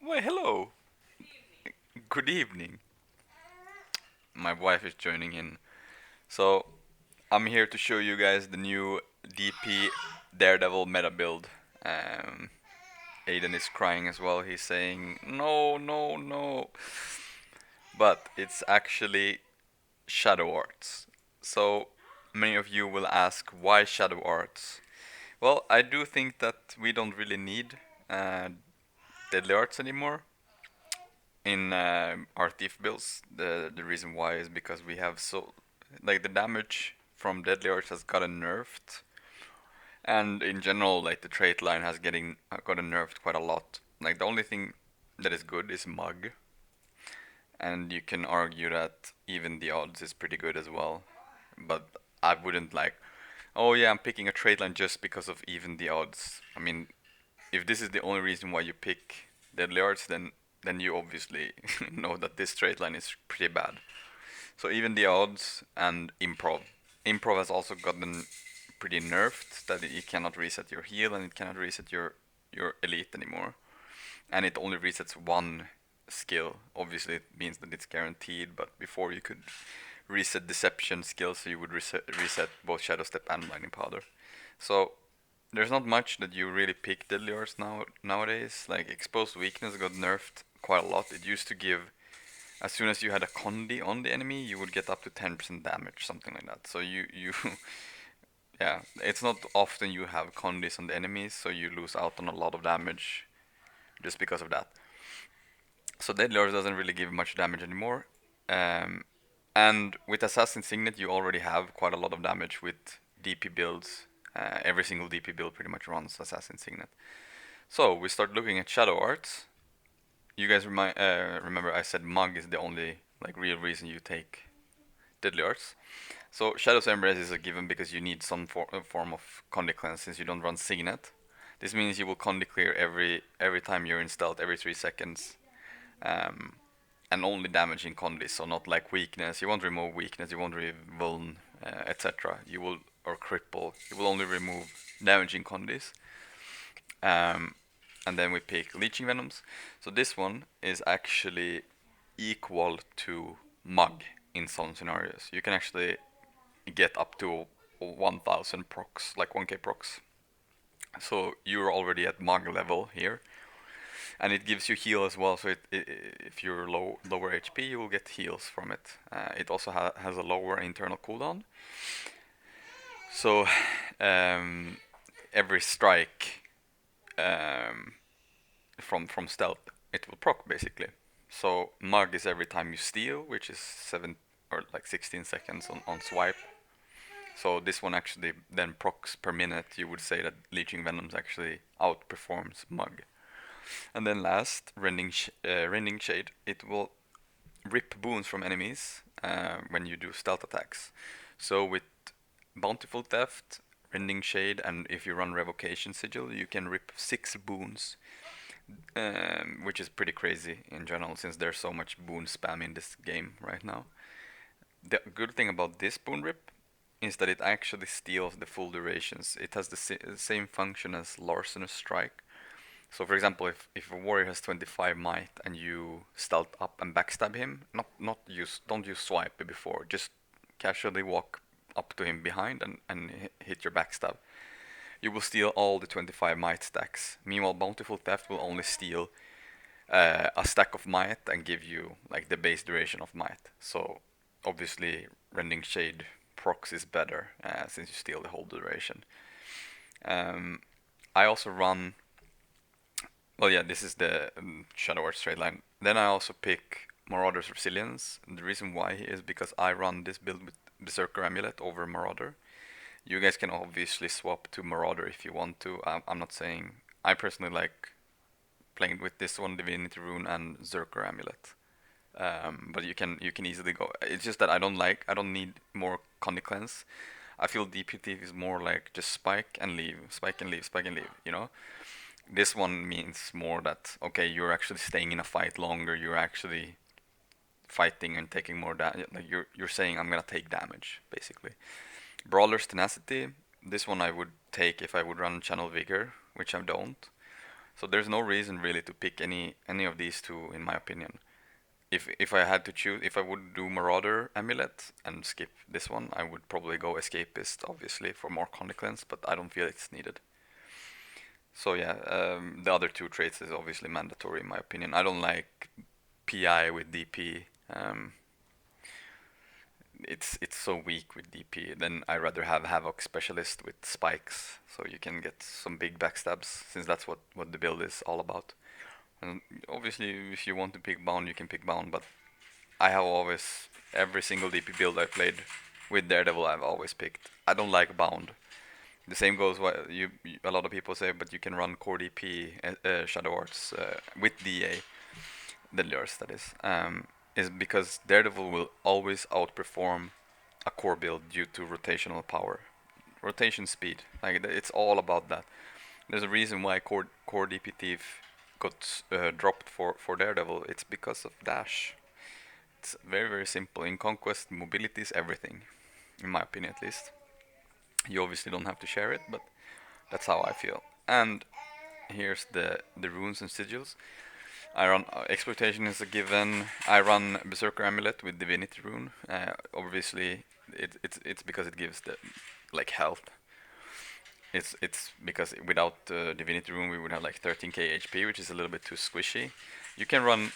Well, hello. Good evening. My wife is joining in. So, I'm here to show you guys the new DP Daredevil meta build. Um, Aiden is crying as well. He's saying, no, no, no. But it's actually Shadow Arts. So, many of you will ask, why Shadow Arts? Well, I do think that we don't really need uh, Deadly Arts anymore in our thief builds. The reason why is because we have so like the damage from deadly arts has gotten nerfed, and in general like the trait line has getting gotten nerfed quite a lot. Like the only thing that is good is mug, and you can argue that even the odds is pretty good as well. But I wouldn't like, oh yeah, I'm picking a trait line just because of even the odds. I mean, if this is the only reason why you pick deadly arts, then you obviously know that this straight line is pretty bad. So even the odds and improv. Improv has also gotten pretty nerfed that it cannot reset your heal and it cannot reset your elite anymore. And it only resets one skill. Obviously it means that it's guaranteed, but before you could reset deception skills, so you would reset both shadow step and blinding powder. So there's not much that you really pick deadly arts nowadays. Like exposed weakness got nerfed quite a lot. It used to give, as soon as you had a condi on the enemy, you would get up to 10% damage, something like that. So you yeah, it's not often you have condis on the enemies, so you lose out on a lot of damage just because of that. So deadly arts doesn't really give much damage anymore. Um, and with Assassin's Signet, you already have quite a lot of damage with DP builds. Every single DP build pretty much runs Assassin's Signet. So we start looking at Shadow Arts. You guys remember I said Mug is the only like real reason you take Deadly Arts. So Shadow's Embrace is a given because you need some form of Condi Cleanse since you don't run Signet. This means you will Condi clear every time you're in stealth every 3 seconds. Um, and only damaging Condis, so not like weakness. You won't remove weakness, you won't remove vuln, etc. You will, or cripple. You will only remove damaging Condis. Um, and then we pick Leeching Venoms. So this one is actually equal to Mug in some scenarios. You can actually get up to 1000 procs, like 1k procs. So you're already at Mug level here. And it gives you heal as well, so if you're lower HP, you will get heals from it. It also has a lower internal cooldown. So um, every strike um, from stealth, it will proc basically. So mug is every time you steal, which is 7 or like 16 seconds on swipe. So this one actually then procs per minute. You would say that Leeching Venoms actually outperforms mug. And then last, Rending Shade. It will rip boons from enemies when you do stealth attacks. So with Bountiful Theft, Rending Shade, and if you run Revocation Sigil, you can rip 6 boons, which is pretty crazy in general since there's so much boon spam in this game right now. The good thing about this boon rip is that it actually steals the full durations. It has the same function as Larcenous Strike. So for example, if a warrior has 25 might and you stealth up and backstab him, don't use swipe before, just casually walk up to him behind and hit your backstab. You will steal all the 25 might stacks. Meanwhile, Bountiful Theft will only steal a stack of might and give you like the base duration of might. So obviously, Rending Shade procs is better since you steal the whole duration. I also run. Well, yeah, this is the Shadow Arts straight line. Then I also pick Marauder's Resilience. And the reason why is because I run this build with Berserker Amulet over Marauder. You guys can obviously swap to Marauder if you want to. I'm not saying. I personally like playing with this one, Divinity Rune and Zerker Amulet. But you can easily go. It's just that I don't need more Condi Cleanse. I feel DPT is more like just spike and leave, spike and leave, spike and leave. This one means more that okay, you're actually staying in a fight longer. You're actually fighting and taking more damage. Like you're saying, I'm gonna take damage basically. Brawler's Tenacity. This one I would take if I would run Channel Vigor, which I don't. So there's no reason really to pick any of these two, in my opinion. If I had to choose, if I would do Marauder Amulet and skip this one, I would probably go Escapist, obviously, for more Conde Cleanse, but I don't feel it's needed. So yeah, the other two traits is obviously mandatory in my opinion. I don't like PI with DP. It's so weak with DP. Then I rather have Havoc Specialist with spikes, so you can get some big backstabs, since that's what the build is all about. And obviously, if you want to pick Bound, you can pick Bound, but I have always, every single DP build I played with Daredevil, I've always picked. I don't like Bound. The same goes what a lot of people say, but you can run core DP Shadow Arts with DA, Deadly Arts that is because Daredevil will always outperform a core build due to rotational power, rotation speed. Like it's all about that. There's a reason why core DP Thief got dropped for Daredevil. It's because of dash. It's very simple. In Conquest, mobility is everything, in my opinion at least. You obviously don't have to share it, but that's how I feel. And here's the runes and sigils. I run exploitation is a given. I run Berserker Amulet with Divinity Rune. Obviously, it's because it gives the like health. It's because without Divinity Rune we would have like 13k HP, which is a little bit too squishy. You can run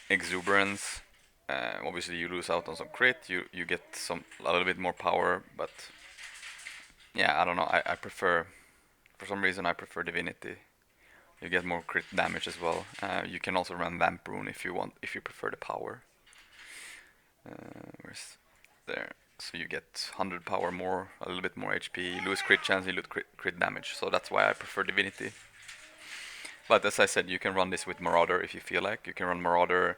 Exuberance. Obviously, you lose out on some crit. You get a little bit more power, but yeah, I don't know. I prefer, for some reason, I prefer Divinity. You get more crit damage as well. You can also run Vamp Rune if you want, if you prefer the power. Where's there? So you get 100 power more, a little bit more HP. You lose crit chance, you lose crit damage. So that's why I prefer Divinity. But as I said, you can run this with Marauder if you feel like. You can run Marauder.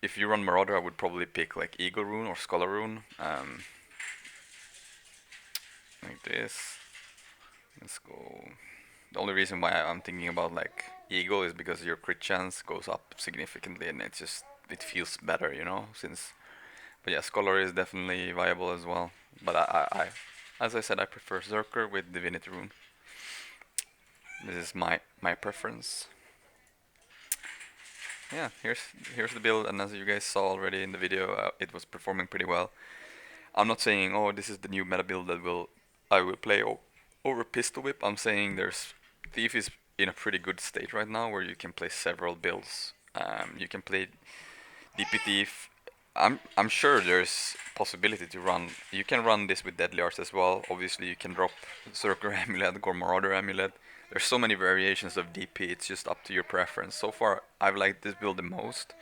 If you run Marauder, I would probably pick like Eagle Rune or Scholar Rune. Like this. Let's go. The only reason why I'm thinking about like Eagle is because your crit chance goes up significantly, and it feels better, you know. But yeah, Scholar is definitely viable as well. But as I said, I prefer Zerker with Divinity Rune. This is my preference. Yeah, here's the build, and as you guys saw already in the video, it was performing pretty well. I'm not saying, oh, this is the new meta build that I will play over Pistol Whip. I'm saying Thief is in a pretty good state right now where you can play several builds. You can play DP Thief. I'm sure there's possibility to run. You can run this with Deadly Arts as well. Obviously, you can drop Circular Amulet, or Marauder Amulet. There's so many variations of DP. It's just up to your preference. So far, I've liked this build the most,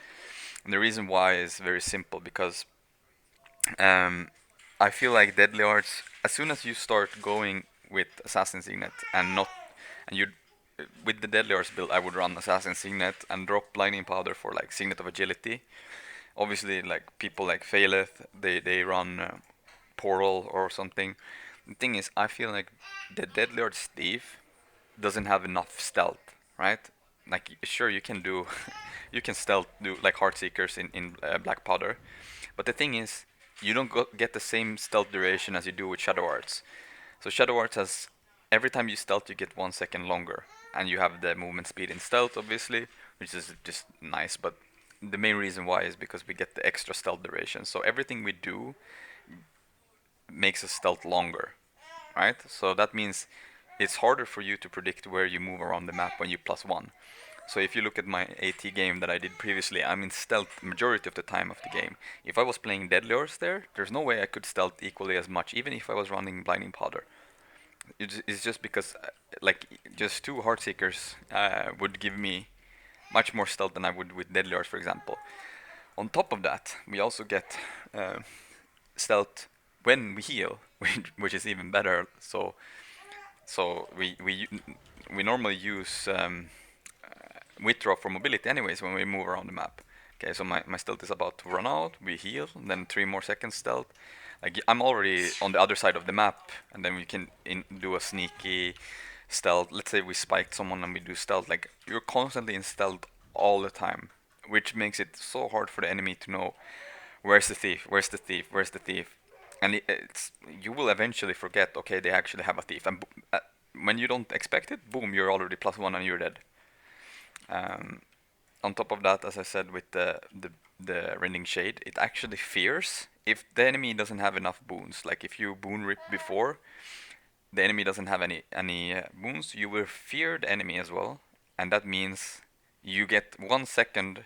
and the reason why is very simple because I feel like Deadly Arts, as soon as you start going with Assassin Signet and not, and you, with the Deadly Arts build, I would run Assassin Signet and drop Blinding Powder for like Signet of Agility. Obviously, like people like Faileth, they run Portal or something. The thing is, I feel like the Deadly Arts Thief doesn't have enough stealth, right? Like sure you can do, you can stealth do like Heartseekers in Black Powder, but the thing is, you don't get the same stealth duration as you do with Shadow Arts. So Shadow Arts has, every time you stealth you get 1 second longer, and you have the movement speed in stealth obviously, which is just nice. But the main reason why is because we get the extra stealth duration. So everything we do makes us stealth longer, right? So that means it's harder for you to predict where you move around the map when you +1. So if you look at my AT game that I did previously, I'm in stealth majority of the time of the game. If I was playing Deadly Horse there's no way I could stealth equally as much, even if I was running Blinding Powder. It's just because, like, just 2 Heartseekers would give me much more stealth than I would with Deadly Horse, for example. On top of that, we also get stealth when we heal, which is even better. So we normally use withdraw for mobility anyways when we move around the map. Okay, so my stealth is about to run out, we heal, and then 3 more seconds stealth. Like I'm already on the other side of the map, and then we can do a sneaky stealth. Let's say we spiked someone and we do stealth. Like you're constantly in stealth all the time, which makes it so hard for the enemy to know where's the thief, where's the thief, where's the thief. And you will eventually forget, okay, they actually have a thief. And when you don't expect it, boom, you're already +1 and you're dead. Um, on top of that, as I said with the Rending Shade, it actually fears if the enemy doesn't have enough boons. Like if you boon rip before, the enemy doesn't have any boons, you will fear the enemy as well, and that means you get 1 second,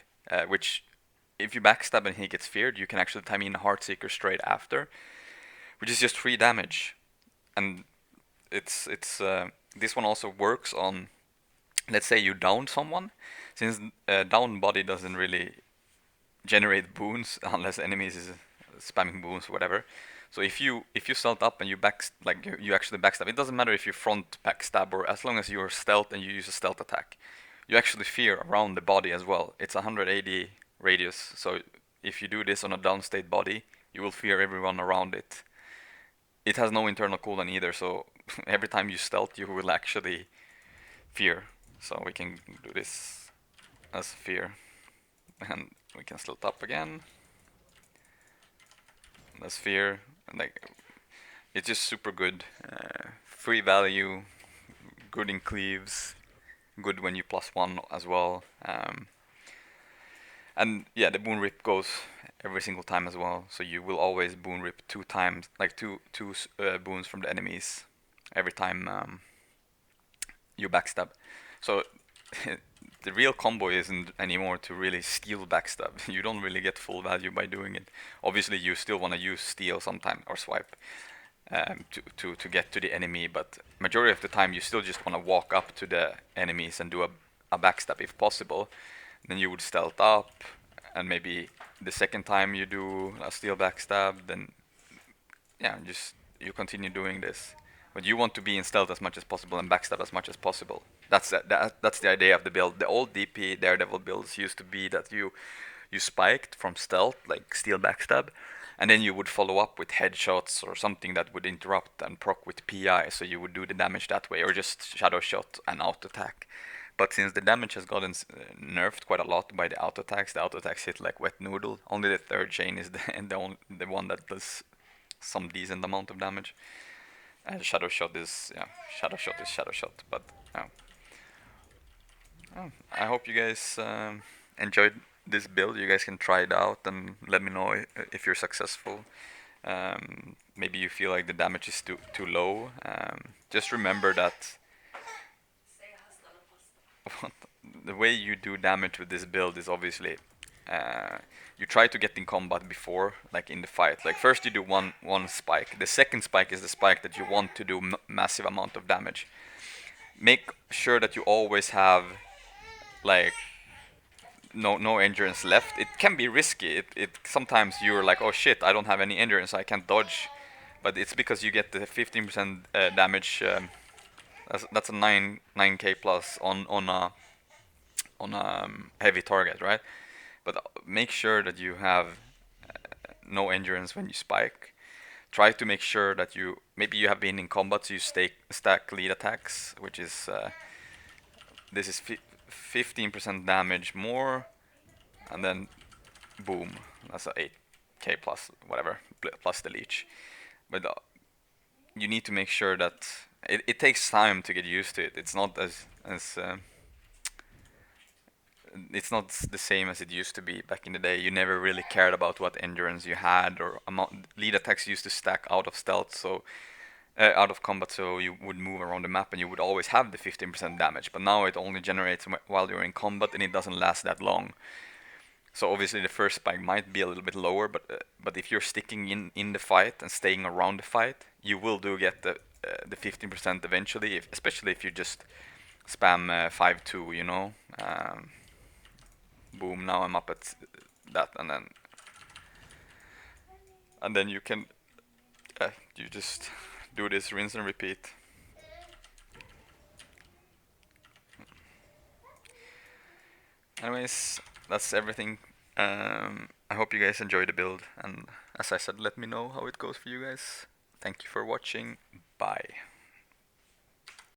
which if you backstab and he gets feared, you can actually time in a Heartseeker straight after, which is just 3 damage, and it's this one also works on, let's say you down someone, since down body doesn't really generate boons unless enemies is spamming boons or whatever. So if you stealth up and you actually backstab, it doesn't matter if you front backstab or as long as you're stealth and you use a stealth attack, you actually fear around the body as well. It's 180 radius, so if you do this on a downstate body, you will fear everyone around it. It has no internal cooldown either, so every time you stealth, you will actually fear. So we can do this as fear, and we can stealth up again. As fear, and like it's just super good. Free value, good in cleaves, good when you +1 as well. And yeah, the boon rip goes every single time as well. So you will always boon rip 2 times, like two boons from the enemies every time you backstab. So the real combo isn't anymore to really steal backstab. You don't really get full value by doing it. Obviously, you still want to use steal sometime or swipe to get to the enemy, but majority of the time you still just want to walk up to the enemies and do a backstab if possible. Then you would stealth up, and maybe the second time you do a steal backstab, then yeah, just you continue doing this. But you want to be in stealth as much as possible and backstab as much as possible. That's the idea of the build. The old DP Daredevil builds used to be that you spiked from stealth, like steal backstab, and then you would follow up with headshots or something that would interrupt and proc with PI, so you would do the damage that way, or just shadow shot and auto attack. But since the damage has gotten nerfed quite a lot by the auto attacks hit like wet noodle. Only the third chain is the one that does some decent amount of damage. And shadow shot is shadow shot. But I hope you guys enjoyed this build. You guys can try it out and let me know if you're successful. Maybe you feel like the damage is too low. Just remember that the way you do damage with this build is obviously you try to get in combat before, like in the fight. Like first you do one spike. The second spike is the spike that you want to do massive amount of damage. Make sure that you always have like no endurance left. It can be risky. It sometimes you're like, oh shit, I don't have any endurance, I can't dodge. But it's because you get the 15% damage. That's a 9k plus on a heavy target, right? But make sure that you have no endurance when you spike. Try to make sure that maybe you have been in combat, so you stack lead attacks, which is this is 15% damage more, and then boom, that's a 8k plus whatever plus the leech. But you need to make sure that it takes time to get used to it. It's not as it's not the same as it used to be back in the day. You never really cared about what endurance you had or amount. Lead attacks used to stack out of stealth, so out of combat, so you would move around the map and you would always have the 15% damage. But now it only generates while you're in combat and it doesn't last that long. So obviously the first spike might be a little bit lower, but if you're sticking in the fight and staying around the fight, you will get the 15% eventually. Especially if you just spam 5-2, you know. Boom! Now I'm up at that, and then you can you just do this rinse and repeat. Anyways, that's everything. I hope you guys enjoy the build, and as I said, let me know how it goes for you guys. Thank you for watching. Bye.